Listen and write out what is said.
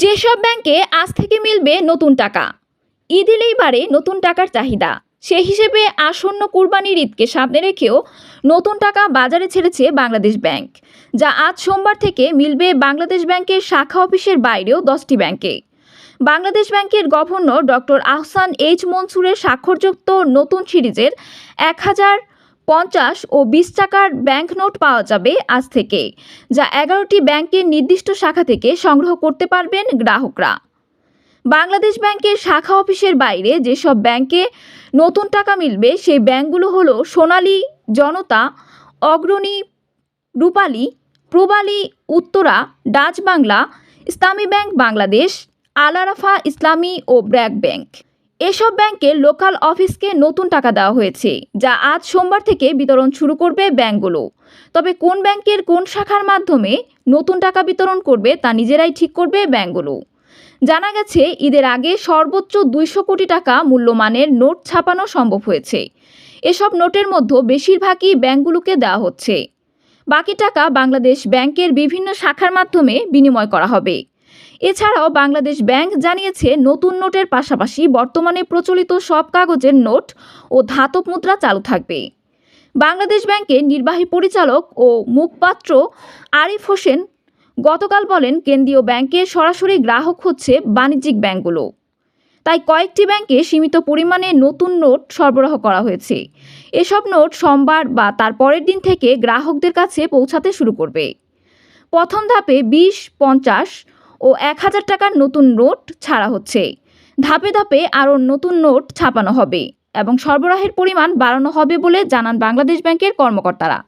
যেসব ব্যাংকে আজ থেকে মিলবে নতুন টাকা। ঈদ এলেই বাড়ে নতুন টাকার চাহিদা। সেই হিসেবে আসন্ন কুরবানির ঈদকে সামনে রেখেও নতুন টাকা বাজারে ছেড়েছে বাংলাদেশ ব্যাংক, যা আজ সোমবার থেকে মিলবে বাংলাদেশ ব্যাংকের শাখা অফিসের বাইরেও 10টি ব্যাংকে। বাংলাদেশ ব্যাংকের গভর্নর ডক্টর আহসান এইচ মনসুরের স্বাক্ষরযুক্ত নতুন সিরিজের 1000, 50 ও 20 টাকার ব্যাংক নোট পাওয়া যাবে আজ থেকে, যা 11টি ব্যাংকের নির্দিষ্ট শাখা থেকে সংগ্রহ করতে পারবেন গ্রাহকরা। বাংলাদেশ ব্যাংকের শাখা অফিসের বাইরে যেসব ব্যাংকে নতুন টাকা মিলবে সেই ব্যাংকগুলো হলো সোনালী, জনতা, অগ্রণী, রূপালী, প্রবালী, উত্তরা, ডাচ বাংলা, ইসলামী ব্যাংক বাংলাদেশ, আল আরাফা ইসলামী ও ব্র্যাক ব্যাংক। এসব ব্যাংকের লোকাল অফিসকে নতুন টাকা দেওয়া হয়েছে, যা আজ সোমবার থেকে বিতরণ শুরু করবে ব্যাংকগুলো। তবে কোন ব্যাংকের কোন শাখার মাধ্যমে নতুন টাকা বিতরণ করবে তা নিজেরাই ঠিক করবে ব্যাংকগুলো। জানা গেছে, ঈদের আগে সর্বোচ্চ 200 কোটি টাকা মূল্যমানের নোট ছাপানো সম্ভব হয়েছে। এসব নোটের মধ্যে বেশিরভাগই ব্যাংকগুলোকে দেওয়া হচ্ছে। বাকি টাকা বাংলাদেশ ব্যাংকের বিভিন্ন শাখার মাধ্যমে বিনিময় করা হবে। এছাড়াও বাংলাদেশ ব্যাংক জানিয়েছে, নতুন নোটের পাশাপাশি বর্তমানে প্রচলিত সব কাগজের নোট ও ধাতব মুদ্রা চালু থাকবে। বাংলাদেশ ব্যাংকের নির্বাহী পরিচালক ও মুখপাত্র আরিফ হোসেন গতকাল বলেন, কেন্দ্রীয় ব্যাংকের সরাসরি গ্রাহক হচ্ছে বাণিজ্যিক ব্যাংকগুলো। তাই কয়েকটি ব্যাংকে সীমিত পরিমাণে নতুন নোট সরবরাহ করা হয়েছে। এসব নোট সোমবার বা তার পরের দিন থেকে গ্রাহকদের কাছে পৌঁছাতে শুরু করবে। প্রথম ধাপে 20, 50 ও 1000 টাকার নতুন নোট ছাড়া হচ্ছে। ধাপে ধাপে আরও নতুন নোট ছাপানো হবে এবং সরবরাহের পরিমাণ বাড়ানো হবে বলে জানান বাংলাদেশ ব্যাংকের কর্মকর্তারা।